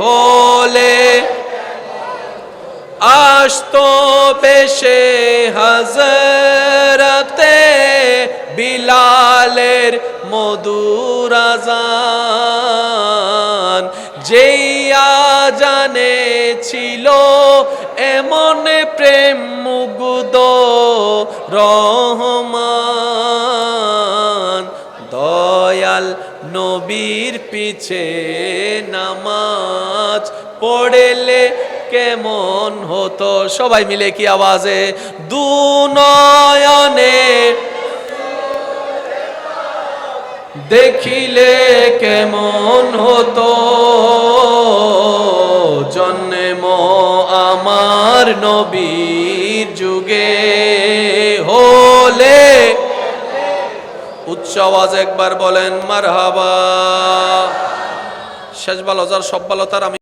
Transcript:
হলে আসতো বেশে হযরতে বিলালের মধুর আযান, যেই আযানে ছিল এমন প্রেম মুগ্ধ রহমান। দয়াল নবীর পিছে নামাজ পড়লে কেমন হতো, সবাই মিলে কি আওয়াজে, দুনয়নে দেখিলে কেমন হতো, জন্ম আমার নবীর যুগে হলে। উচ্চ আওয়াজ একবার বলেন মারহাবা। শেষ ভালো যার সব ভালো তার আমি